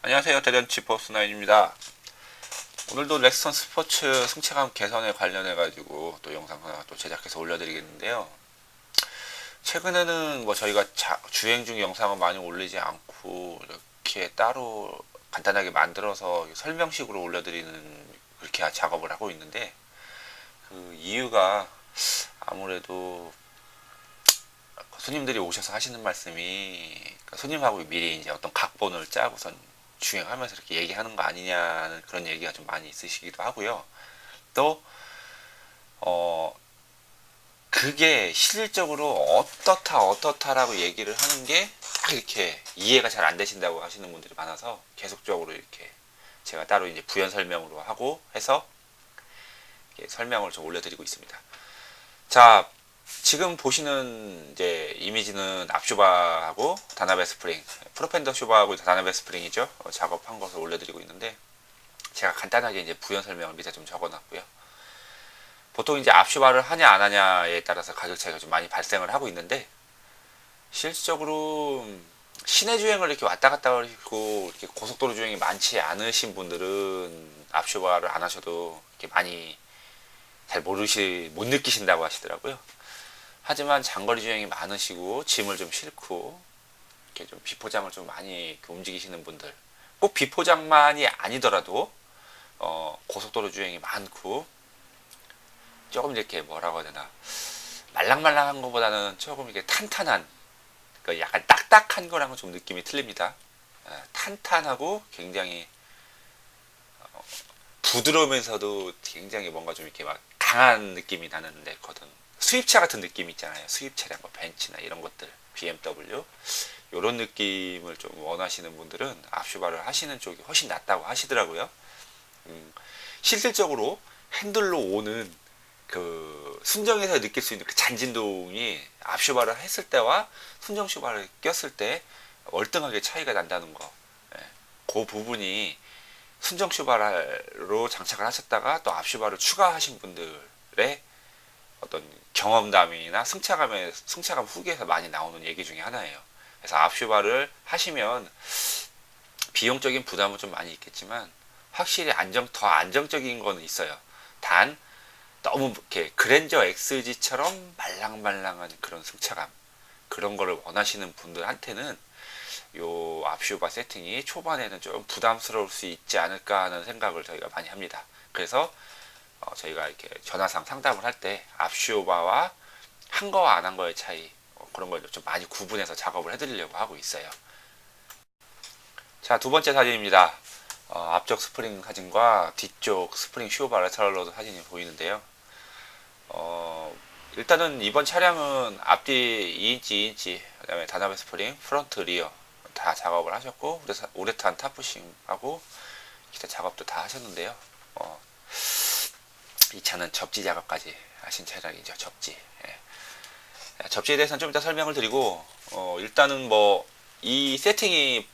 안녕하세요. 대전치 포스나인입니다. 오늘도 렉스턴 스포츠 승차감 개선에 관련해 가지고 또 영상 하나 또 제작해서 올려드리겠는데요. 최근에는 뭐 저희가 주행 중 영상은 많이 올리지 않고 이렇게 따로 간단하게 만들어서 설명식으로 올려드리는 그렇게 작업을 하고 있는데, 그 이유가 아무래도 손님들이 오셔서 하시는 말씀이, 그러니까 손님하고 미리 이제 어떤 각본을 짜고선 주행하면서 이렇게 얘기하는 거 아니냐는 그런 얘기가 좀 많이 있으시기도 하고요. 또 그게 실질적으로 어떻다라고 얘기를 하는 게 이렇게 이해가 잘 안 되신다고 하시는 분들이 많아서 계속적으로 이렇게 제가 따로 이제 부연 설명으로 하고 해서 설명을 좀 올려드리고 있습니다. 자, 지금 보시는 이제 이미지는 앞슈바하고 다나베 스프링, 프로펜더 슈바하고 다나베 스프링이죠. 작업한 것을 올려드리고 있는데, 제가 간단하게 이제 부연 설명을 밑에 좀 적어놨고요. 보통 이제 앞슈바를 하냐 안 하냐에 따라서 가격 차이가 좀 많이 발생을 하고 있는데, 실질적으로 시내 주행을 이렇게 왔다 갔다 하고 이렇게 고속도로 주행이 많지 않으신 분들은 앞슈바를 안 하셔도 이렇게 많이 잘 못 느끼신다고 하시더라고요. 하지만 장거리 주행이 많으시고 짐을 좀 싣고 이렇게 좀 비포장을 좀 많이 움직이시는 분들, 꼭 비포장만이 아니더라도 고속도로 주행이 많고 조금 이렇게 뭐라고 해야 되나, 말랑말랑한 것보다는 조금 이렇게 탄탄한, 그러니까 약간 딱딱한 거랑은 좀 느낌이 틀립니다. 탄탄하고 굉장히 부드러우면서도 굉장히 뭔가 좀 이렇게 막 강한 느낌이 나는 데거든. 수입차 같은 느낌 있잖아요. 수입 차량, 뭐 벤츠나 이런 것들, BMW 이런 느낌을 좀 원하시는 분들은 앞슈바를 하시는 쪽이 훨씬 낫다고 하시더라고요. 실질적으로 핸들로 오는 그 순정에서 느낄 수 있는 그 잔진동이 앞슈바를 했을 때와 순정 슈바를 꼈을 때 월등하게 차이가 난다는 거. 예, 그 부분이 순정 슈바로 장착을 하셨다가 또 앞슈바를 추가하신 분들의 어떤 경험담이나 승차감 후기에서 많이 나오는 얘기 중에 하나예요. 그래서 앞슈바를 하시면 비용적인 부담은 좀 많이 있겠지만 확실히 더 안정적인 거는 있어요. 단 너무 이렇게 그랜저 XG처럼 말랑말랑한 그런 승차감, 그런 거를 원하시는 분들한테는 요 앞슈바 세팅이 초반에는 좀 부담스러울 수 있지 않을까 하는 생각을 저희가 많이 합니다. 그래서 저희가 이렇게 전화상 상담을 할 때 앞슈바와 한 거와 안 한 거의 차이, 그런 걸 좀 많이 구분해서 작업을 해드리려고 하고 있어요. 자, 두 번째 사진입니다. 앞쪽 스프링 사진과 뒤쪽 스프링 슈바 레터럴 로드 사진이 보이는데요. 일단은 이번 차량은 앞뒤 2인치, 2인치, 그 다음에 다나베 스프링, 프론트, 리어 다 작업을 하셨고, 우레탄 타프싱하고 기타 작업도 다 하셨는데요. 이 차는 접지 작업까지 하신 차량이죠. 접지. 예. 접지에 대해서는 좀 이따 설명을 드리고, 일단은 뭐 이 세팅이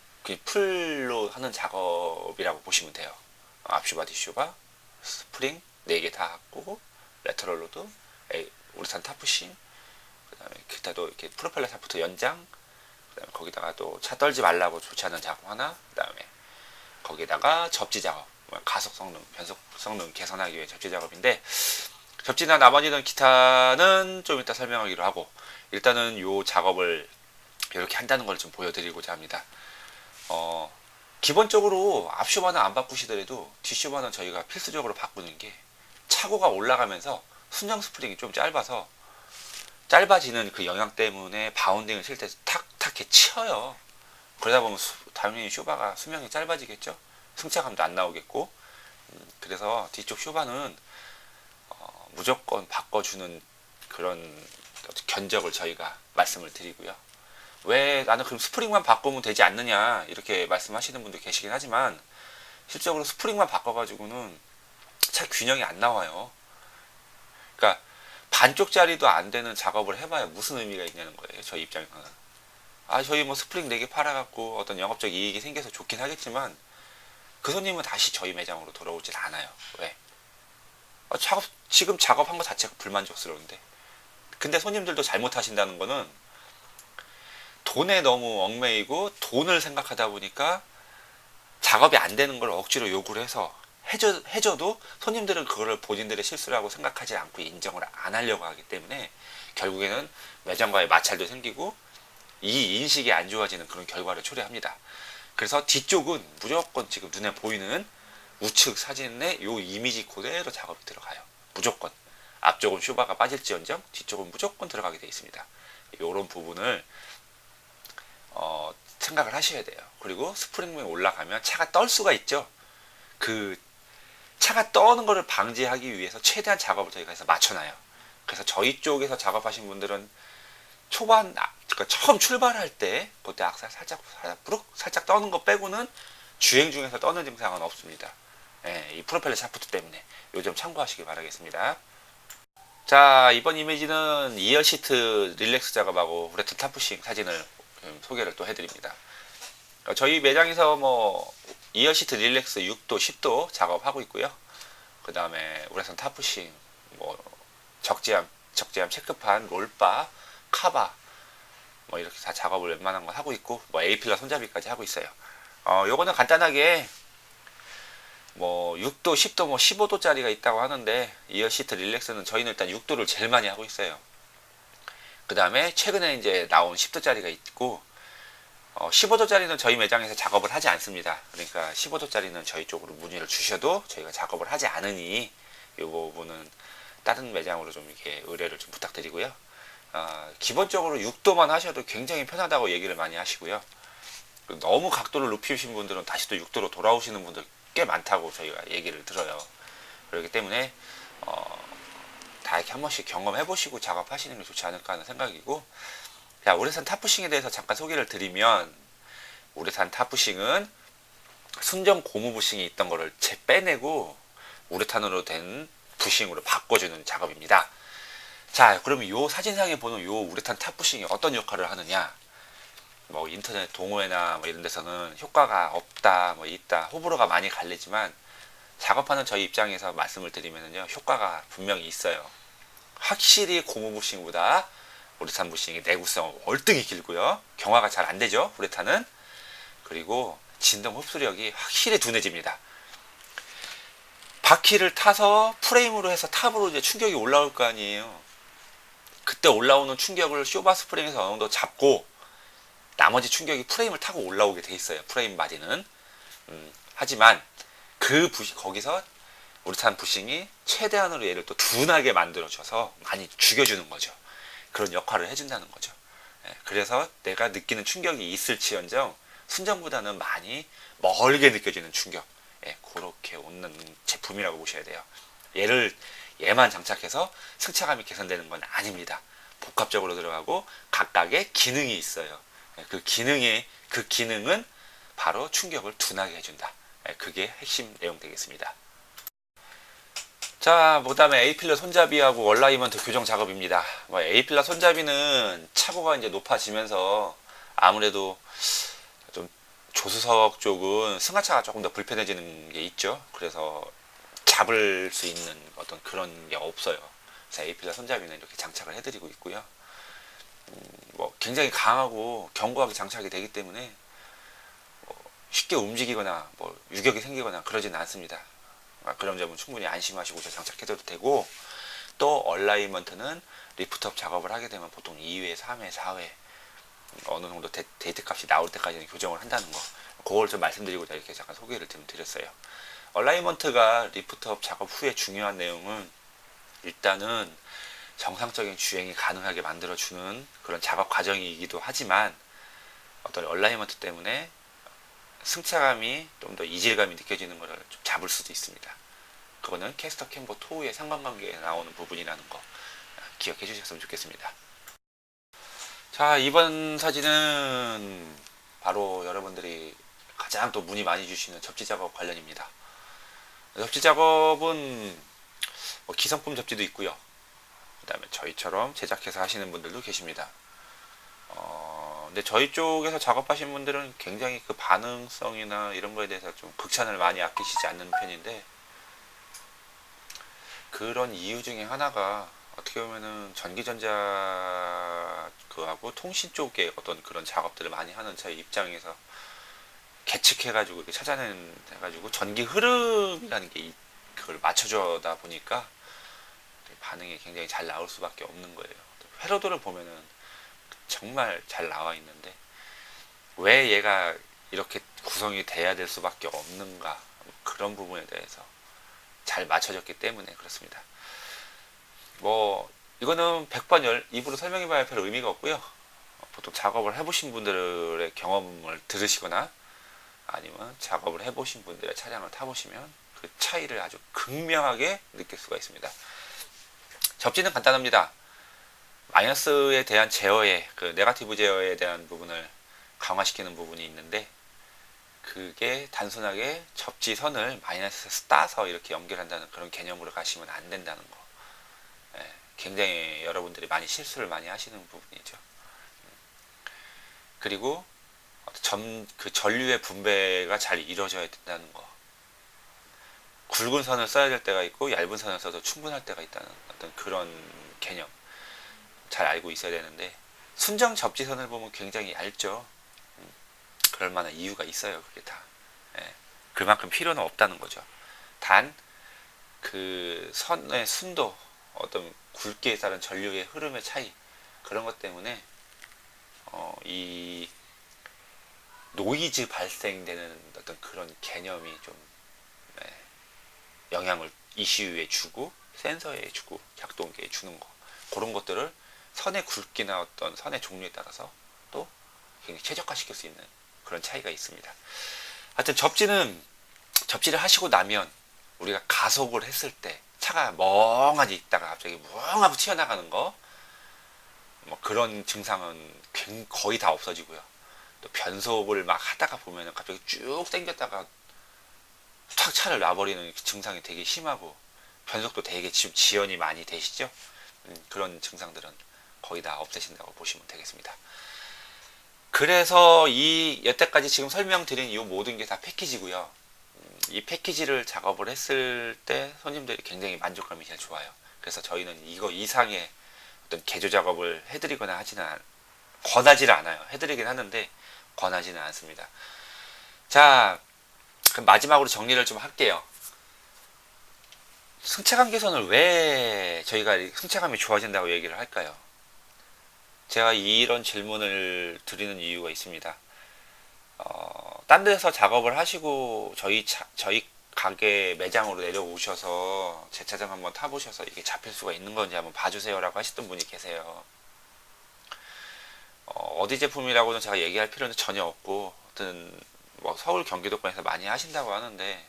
풀로 하는 작업이라고 보시면 돼요. 앞슈바, 뒤슈바, 스프링 4개 다 하고, 레터럴 로드, 우레탄 타프싱, 그 다음에 기타도 이렇게 프로펠러 샤프트 연장, 그 다음에 거기다가 또 차 떨지 말라고 조치하는 작업 하나, 그 다음에 거기다가 접지 작업, 가속 성능, 변속 성능 개선하기 위해 접지 작업인데, 접지나 나머지는 기타는 좀 이따 설명하기로 하고, 일단은 요 작업을 이렇게 한다는 걸 좀 보여드리고자 합니다. 기본적으로 앞슈바는 안 바꾸시더라도 뒷슈바는 저희가 필수적으로 바꾸는 게, 차고가 올라가면서 순정 스프링이 좀 짧아지는 그 영향 때문에 바운딩을 칠 때 탁탁 이렇게 치어요. 그러다 보면 당연히 슈바가 수명이 짧아지겠죠. 승차감도 안 나오겠고. 그래서 뒤쪽 슈바는 무조건 바꿔주는 그런 견적을 저희가 말씀을 드리고요. 왜 나는 그럼 스프링만 바꾸면 되지 않느냐 이렇게 말씀하시는 분도 계시긴 하지만, 실적으로 스프링만 바꿔가지고는 차 균형이 안 나와요. 그러니까 반쪽짜리도 안 되는 작업을 해봐야 무슨 의미가 있냐는 거예요. 저희 입장에서는. 저희 뭐 스프링 4개 팔아갖고 어떤 영업적 이익이 생겨서 좋긴 하겠지만, 그 손님은 다시 저희 매장으로 돌아오질 않아요. 왜? 지금 작업한 거 자체가 불만족스러운데. 근데 손님들도 잘못하신다는 거는, 돈에 너무 얽매이고 돈을 생각하다 보니까 작업이 안 되는 걸 억지로 요구를 해서 해줘도 손님들은 그거를 본인들의 실수라고 생각하지 않고 인정을 안 하려고 하기 때문에 결국에는 매장과의 마찰도 생기고 이 인식이 안 좋아지는 그런 결과를 초래합니다. 그래서 뒤쪽은 무조건 지금 눈에 보이는 우측 사진에 요 이미지 그대로 작업이 들어가요. 무조건. 앞쪽은 쇼바가 빠질지언정 뒤쪽은 무조건 들어가게 되어 있습니다. 이런 부분을 생각을 하셔야 돼요. 그리고 스프링맨 올라가면 차가 떨 수가 있죠. 그 차가 떠는 것을 방지하기 위해서 최대한 작업을 저희가 해서 맞춰놔요. 그래서 저희 쪽에서 작업하신 분들은 초반, 그러니까 처음 출발할 때 그때 악셀 살짝 떠는 거 빼고는 주행 중에서 떠는 증상은 없습니다. 예, 이 프로펠러 샤프트 때문에 이 점 참고하시기 바라겠습니다. 자, 이번 이미지는 2열 시트 릴렉스 작업하고 우레탄 탑부싱 사진을 소개를 또 해드립니다. 저희 매장에서 뭐 2열 시트 릴렉스 6도, 10도 작업하고 있고요. 그 다음에 우레탄 탑부싱, 뭐 적재함 체크판, 롤바, 카바 뭐 이렇게 다 작업을 웬만한 건 하고 있고, 뭐 A필러 손잡이까지 하고 있어요. 요거는 간단하게 뭐 6도, 10도, 뭐 15도짜리가 있다고 하는데 2열 시트 릴렉스는 저희는 일단 6도를 제일 많이 하고 있어요. 그 다음에 최근에 이제 나온 10도짜리가 있고 15도짜리는 저희 매장에서 작업을 하지 않습니다. 그러니까 15도짜리는 저희 쪽으로 문의를 주셔도 저희가 작업을 하지 않으니 이 부분은 다른 매장으로 좀 이렇게 의뢰를 좀 부탁드리고요. 기본적으로 6도만 하셔도 굉장히 편하다고 얘기를 많이 하시고요. 너무 각도를 높이신 분들은 다시 또 6도로 돌아오시는 분들 꽤 많다고 저희가 얘기를 들어요. 그렇기 때문에 다 이렇게 한 번씩 경험해 보시고 작업하시는 게 좋지 않을까 하는 생각이고, 자, 우레탄 탑부싱에 대해서 잠깐 소개를 드리면, 우레탄 탑부싱은 순정 고무 부싱이 있던 거를 빼내고 우레탄으로 된 부싱으로 바꿔주는 작업입니다. 자, 그러면 이 사진상에 보는 이 우레탄 탑부싱이 어떤 역할을 하느냐? 뭐 인터넷 동호회나 뭐 이런 데서는 효과가 없다, 뭐 있다, 호불호가 많이 갈리지만 작업하는 저희 입장에서 말씀을 드리면요, 효과가 분명히 있어요. 확실히 고무 부싱보다 우레탄 부싱이 내구성은 월등히 길고요. 경화가 잘 안 되죠, 우레탄은. 그리고 진동 흡수력이 확실히 둔해집니다. 바퀴를 타서 프레임으로 해서 탑으로 이제 충격이 올라올 거 아니에요. 그때 올라오는 충격을 쇼바 스프링에서 어느 정도 잡고 나머지 충격이 프레임을 타고 올라오게 돼 있어요. 프레임 바디는. 하지만 거기서 우레탄 부싱이 최대한으로 얘를 또 둔하게 만들어줘서 많이 죽여주는 거죠. 그런 역할을 해준다는 거죠. 그래서 내가 느끼는 충격이 있을지언정 순정보다는 많이 멀게 느껴지는 충격, 그렇게 오는 제품이라고 보셔야 돼요. 얘만 장착해서 승차감이 개선되는 건 아닙니다. 복합적으로 들어가고 각각의 기능이 있어요. 그 기능은 바로 충격을 둔하게 해준다. 그게 핵심 내용 되겠습니다. 자, 그 다음에 A필러 손잡이하고 얼라이먼트 교정 작업입니다. A필러 손잡이는 차고가 이제 높아지면서 아무래도 좀 조수석 쪽은 승하차가 조금 더 불편해지는 게 있죠. 그래서 잡을 수 있는 어떤 그런 게 없어요. 그래서 A필러 손잡이는 이렇게 장착을 해드리고 있고요. 뭐 굉장히 강하고 견고하게 장착이 되기 때문에 쉽게 움직이거나 뭐 유격이 생기거나 그러지는 않습니다. 그런 점은 충분히 안심하시고 장착해도 되고, 또 얼라이먼트는 리프트업 작업을 하게 되면 보통 2회, 3회, 4회 어느 정도 데이트 값이 나올 때까지는 교정을 한다는 거, 그걸 좀 말씀드리고자 이렇게 잠깐 소개를 좀 드렸어요. 얼라이먼트가 리프트업 작업 후에 중요한 내용은 일단은 정상적인 주행이 가능하게 만들어주는 그런 작업 과정이기도 하지만, 어떤 얼라이먼트 때문에 승차감이 좀 더 이질감이 느껴지는 것을 좀 잡을 수도 있습니다. 그거는 캐스터 캠버 토우의 상관관계에 나오는 부분이라는 거 기억해 주셨으면 좋겠습니다. 자, 이번 사진은 바로 여러분들이 가장 또 문의 많이 주시는 접지 작업 관련입니다. 접지 작업은 뭐 기성품 접지도 있고요. 그 다음에 저희처럼 제작해서 하시는 분들도 계십니다. 근데 저희 쪽에서 작업하신 분들은 굉장히 그 반응성이나 이런 거에 대해서 좀 극찬을 많이 아끼시지 않는 편인데, 그런 이유 중에 하나가 어떻게 보면은 전기전자 그하고 통신 쪽에 어떤 그런 작업들을 많이 하는 저희 입장에서 계측해가지고 이렇게 찾아내가지고 전기 흐름이라는 게 그걸 맞춰주다 보니까 반응이 굉장히 잘 나올 수밖에 없는 거예요. 회로도를 보면은 정말 잘 나와 있는데 왜 얘가 이렇게 구성이 돼야 될 수밖에 없는가, 그런 부분에 대해서 잘 맞춰졌기 때문에 그렇습니다. 뭐 이거는 100번 입으로 설명해 봐야 별 의미가 없고요. 보통 작업을 해보신 분들의 경험을 들으시거나 아니면 작업을 해보신 분들의 차량을 타보시면 그 차이를 아주 극명하게 느낄 수가 있습니다. 접지는 간단합니다. 마이너스에 대한 제어에, 그 네거티브 제어에 대한 부분을 강화시키는 부분이 있는데, 그게 단순하게 접지선을 마이너스에서 따서 이렇게 연결한다는 그런 개념으로 가시면 안 된다는 거. 예, 굉장히 여러분들이 많이 실수를 많이 하시는 부분이죠. 그리고 그 전류의 분배가 잘 이루어져야 된다는 거. 굵은 선을 써야 될 때가 있고 얇은 선을 써도 충분할 때가 있다는 어떤 그런 개념 잘 알고 있어야 되는데, 순정 접지선을 보면 굉장히 얇죠. 그럴 만한 이유가 있어요. 그게 다. 예, 그만큼 필요는 없다는 거죠. 단 그 선의 순도, 어떤 굵기에 따른 전류의 흐름의 차이, 그런 것 때문에 이 노이즈 발생되는 어떤 그런 개념이 좀 영향을 ECU에 주고 센서에 주고 작동기에 주는 거, 그런 것들을 선의 굵기나 어떤 선의 종류에 따라서 또 굉장히 최적화시킬 수 있는 그런 차이가 있습니다. 하여튼 접지를 하시고 나면 우리가 가속을 했을 때 차가 멍하니 있다가 갑자기 뭉하고 튀어나가는 거, 뭐 그런 증상은 거의 다 없어지고요. 또 변속을 막 하다가 보면 갑자기 쭉 당겼다가 탁 차를 놔버리는 증상이 되게 심하고, 변속도 되게 지연이 많이 되시죠. 그런 증상들은 거의 다 없애신다고 보시면 되겠습니다. 그래서 여태까지 지금 설명드린 이 모든 게 다 패키지고요. 이 패키지를 작업을 했을 때 손님들이 굉장히 만족감이 제일 좋아요. 그래서 저희는 이거 이상의 어떤 개조 작업을 해드리거나 권하지는 않아요. 해드리긴 하는데 권하지는 않습니다. 자, 그럼 마지막으로 정리를 좀 할게요. 승차감 개선을 왜 저희가 승차감이 좋아진다고 얘기를 할까요? 제가 이런 질문을 드리는 이유가 있습니다. 딴 데서 작업을 하시고 저희 가게 매장으로 내려오셔서 제 차량 한번 타보셔서 이게 잡힐 수가 있는 건지 한번 봐주세요 라고 하셨던 분이 계세요. 어디 제품이라고는 제가 얘기할 필요는 전혀 없고, 어떤 뭐 서울 경기도권에서 많이 하신다고 하는데,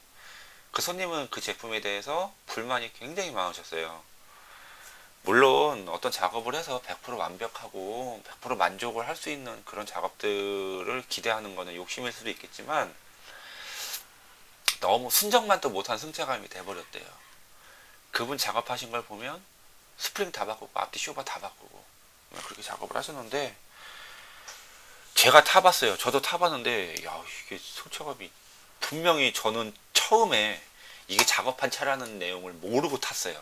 그 손님은 그 제품에 대해서 불만이 굉장히 많으셨어요. 물론 어떤 작업을 해서 100% 완벽하고 100% 만족을 할 수 있는 그런 작업들을 기대하는 것은 욕심일 수도 있겠지만, 너무 순정만 또 못한 승차감이 돼버렸대요. 그분 작업하신 걸 보면 스프링 다 바꾸고 앞뒤 쇼바 다 바꾸고 그렇게 작업을 하셨는데, 제가 타봤어요. 저도 타봤는데 야, 이게 승차감이, 분명히 저는 처음에 이게 작업한 차라는 내용을 모르고 탔어요.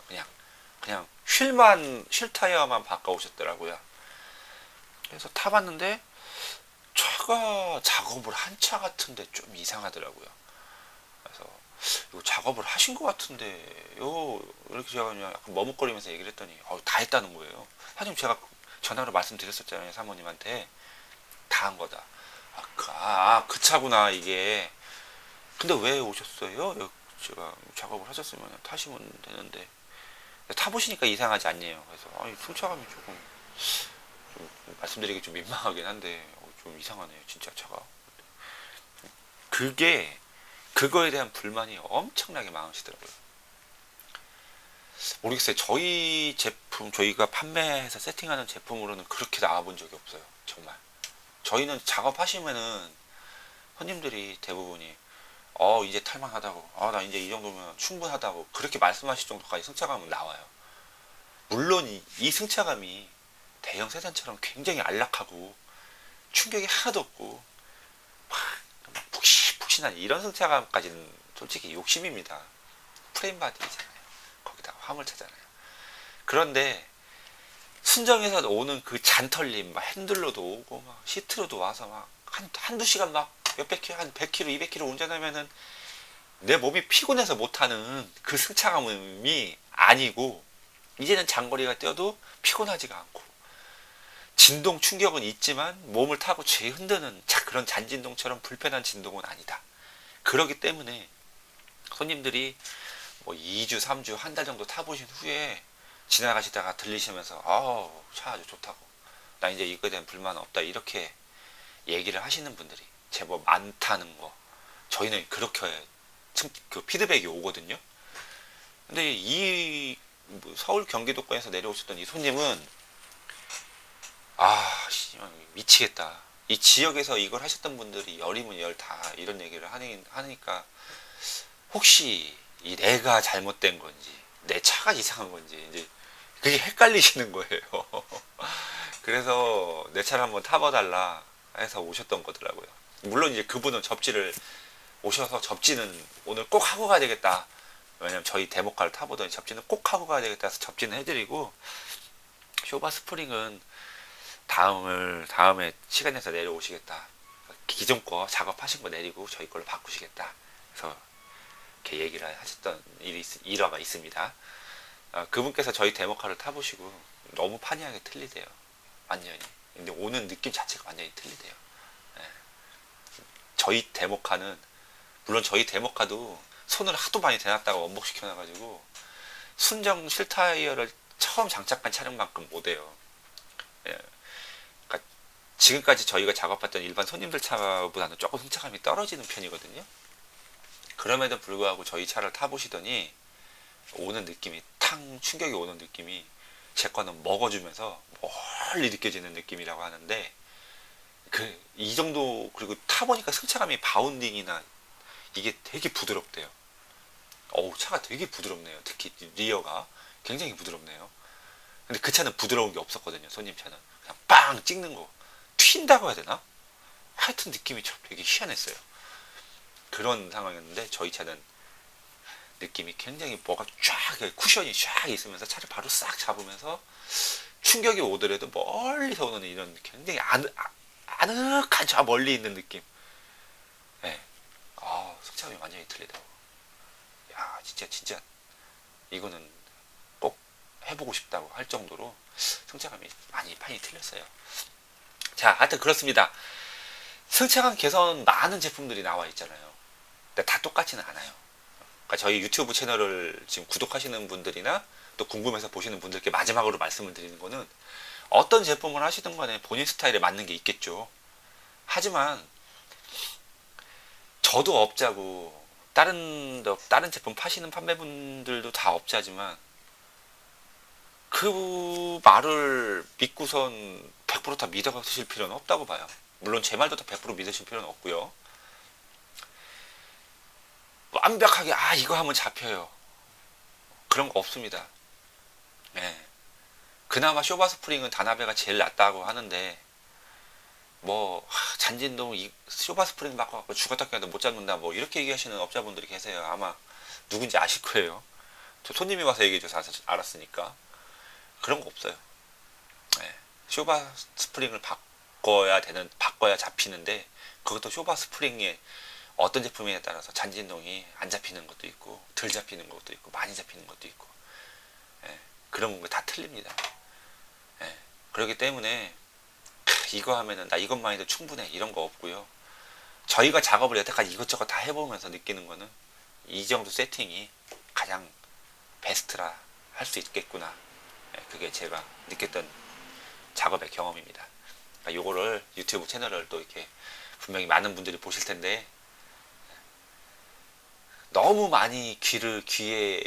그냥 휠 타이어만 바꿔오셨더라고요. 그래서 타봤는데 차가 작업을 한 차 같은데 좀 이상하더라고요. 그래서 이거 작업을 하신 것 같은데요, 이렇게 제가 그냥 약간 머뭇거리면서 얘기를 했더니 다 했다는 거예요. 사실 제가 전화로 말씀드렸었잖아요, 사모님한테. 다 한 거다. 그 차구나 이게. 근데 왜 오셨어요? 제가 작업을 하셨으면 타시면 되는데. 타보시니까 이상하지 않네요. 그래서 승차감이 조금 좀 말씀드리기 좀 민망하긴 한데 좀 이상하네요, 진짜 차가. 그거에 대한 불만이 엄청나게 많으시더라고요. 모르겠어요. 저희 제품, 저희가 판매해서 세팅하는 제품으로는 그렇게 나와본 적이 없어요, 정말. 저희는 작업하시면은 손님들이 대부분이 이제 탈만하다고, 나 이제 이 정도면 충분하다고 그렇게 말씀하실 정도까지 승차감은 나와요. 물론 이 승차감이 대형 세단처럼 굉장히 안락하고 충격이 하나도 없고 막 푹신푹신한 이런 승차감까지는 솔직히 욕심입니다. 프레임 바디잖아요. 거기다가 화물차잖아요. 그런데 순정에서 오는 그 잔털림, 막 핸들로도 오고 막 시트로도 와서 막 한두 시간 막 몇백 킬로, 한 100km, 200km 운전하면은 내 몸이 피곤해서 못하는 그 승차감이 아니고, 이제는 장거리가 뛰어도 피곤하지가 않고, 진동 충격은 있지만 몸을 타고 죄 흔드는 그런 잔진동처럼 불편한 진동은 아니다. 그러기 때문에 손님들이 뭐 2주, 3주, 한 달 정도 타보신 후에 지나가시다가 들리시면서 차 아주 좋다고, 나 이제 이거에 대한 불만 없다, 이렇게 얘기를 하시는 분들이 제법 많다는 거, 저희는 그렇게 그 피드백이 오거든요. 근데 이 서울 경기도권에서 내려오셨던 이 손님은 미치겠다, 이 지역에서 이걸 하셨던 분들이 열이면 열 다 이런 얘기를 하니까 혹시 이 내가 잘못된 건지 내 차가 이상한 건지 이제 그게 헷갈리시는 거예요. 그래서 내 차를 한번 타봐달라 해서 오셨던 거더라고요. 물론 이제 그분은 오셔서 접지는 오늘 꼭 하고 가야 되겠다, 왜냐면 저희 데모카를 타보더니 접지는 꼭 하고 가야 되겠다 해서 접지는 해드리고, 쇼바 스프링은 다음에 시간 내서 내려오시겠다, 기존 거 작업하신 거 내리고 저희 걸로 바꾸시겠다, 그래서 이렇게 얘기를 하셨던 일화가 있습니다. 그분께서 저희 데모카를 타보시고 너무 판이하게 틀리대요, 완전히. 근데 오는 느낌 자체가 완전히 틀리대요. 예. 저희 데모카는, 물론 저희 데모카도 손을 하도 많이 대놨다가 원복시켜놔가지고 순정 실타이어를 처음 장착한 차량만큼 못해요. 예. 그러니까 지금까지 저희가 작업했던 일반 손님들 차보다는 조금 승차감이 떨어지는 편이거든요. 그럼에도 불구하고 저희 차를 타보시더니 오는 느낌이, 충격이 오는 느낌이 제 거는 먹어주면서 멀리 느껴지는 느낌이라고 하는데, 이 정도, 그리고 타보니까 승차감이 바운딩이나 이게 되게 부드럽대요. 차가 되게 부드럽네요. 특히 리어가 굉장히 부드럽네요. 근데 그 차는 부드러운 게 없었거든요. 손님 차는 그냥 빵 찍는 거, 튄다고 해야 되나? 하여튼 느낌이 되게 희한했어요. 그런 상황이었는데 저희 차는 느낌이 굉장히 뭐가 쿠션이 쫙 있으면서 차를 바로 싹 잡으면서 충격이 오더라도 멀리서 오는 이런 굉장히 아늑한 저 멀리 있는 느낌. 네. 승차감이 완전히 틀리더라고. 야, 진짜 이거는 꼭 해보고 싶다고 할 정도로 승차감이 많이 판이 틀렸어요. 자, 하여튼 그렇습니다. 승차감 개선 많은 제품들이 나와 있잖아요. 근데 다 똑같지는 않아요. 그러니까 저희 유튜브 채널을 지금 구독하시는 분들이나 또 궁금해서 보시는 분들께 마지막으로 말씀을 드리는 거는, 어떤 제품을 하시든 간에 본인 스타일에 맞는 게 있겠죠. 하지만 저도 업자고 다른 제품 파시는 판매분들도 다 업자지만 그 말을 믿고선 100%다 믿으실 필요는 없다고 봐요. 물론 제 말도 다 100% 믿으실 필요는 없고요. 완벽하게 이거 하면 잡혀요, 그런 거 없습니다. 네. 그나마 쇼바 스프링은 다나베가 제일 낫다고 하는데, 잔진동 쇼바 스프링 바꿔갖고 죽었다 깨도 못 잡는다, 이렇게 얘기하시는 업자분들이 계세요. 아마 누군지 아실 거예요. 저 손님이 와서 얘기해줘서 알았으니까. 그런 거 없어요. 네. 쇼바 스프링을 바꿔야 잡히는데, 그것도 쇼바 스프링에 어떤 제품에 따라서 잔진동이 안 잡히는 것도 있고 덜 잡히는 것도 있고 많이 잡히는 것도 있고, 그런 거 다 틀립니다. 그렇기 때문에 이거 하면은 나 이것만 해도 충분해, 이런 거 없고요. 저희가 작업을 여태까지 이것저것 다 해보면서 느끼는 거는 이 정도 세팅이 가장 베스트라 할 수 있겠구나. 그게 제가 느꼈던 작업의 경험입니다. 그러니까 요거를 유튜브 채널을 또 이렇게 분명히 많은 분들이 보실 텐데, 너무 많이 귀에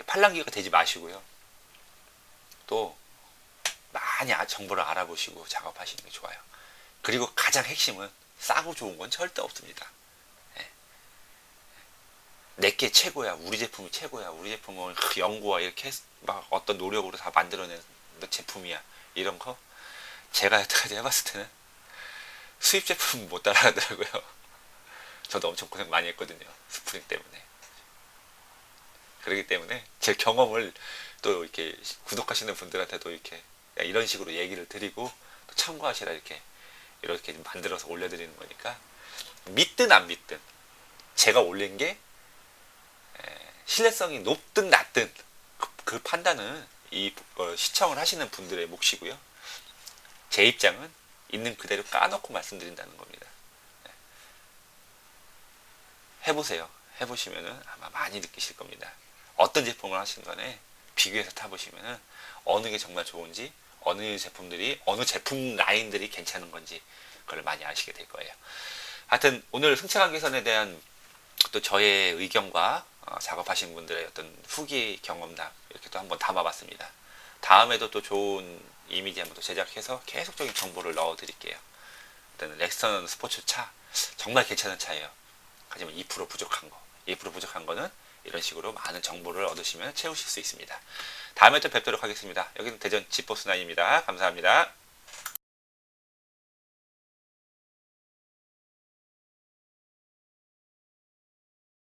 팔랑귀가 되지 마시고요. 또 많이 정보를 알아보시고 작업하시는 게 좋아요. 그리고 가장 핵심은 싸고 좋은 건 절대 없습니다. 내게 최고야, 우리 제품이 최고야, 우리 제품은 연구와 이렇게 막 어떤 노력으로 다 만들어낸 제품이야, 이런 거 제가 여태까지 해봤을 때는 수입 제품 못 따라가더라고요. 저도 엄청 고생 많이 했거든요, 스프링 때문에. 그렇기 때문에 제 경험을 또 이렇게 구독하시는 분들한테도 이렇게 이런 식으로 얘기를 드리고 또 참고하시라 이렇게 만들어서 올려드리는 거니까, 믿든 안 믿든 제가 올린 게 신뢰성이 높든 낮든 그 판단은 이 시청을 하시는 분들의 몫이고요. 제 입장은 있는 그대로 까놓고 말씀드린다는 겁니다. 해보세요. 해보시면은 아마 많이 느끼실 겁니다. 어떤 제품을 하시는 간에 비교해서 타보시면은 어느 게 정말 좋은지, 어느 제품들이, 어느 제품 라인들이 괜찮은 건지 그걸 많이 아시게 될 거예요. 하여튼 오늘 승차감 개선에 대한 또 저의 의견과 작업하신 분들의 어떤 후기 경험담 이렇게 또 한번 담아봤습니다. 다음에도 또 좋은 이미지 한번 또 제작해서 계속적인 정보를 넣어드릴게요. 일단 렉스턴 스포츠 차 정말 괜찮은 차예요. 하지만 2% 부족한 거, 2% 부족한 거는 이런 식으로 많은 정보를 얻으시면 채우실 수 있습니다. 다음에 또 뵙도록 하겠습니다. 여기는 대전 지포스나입니다. 감사합니다.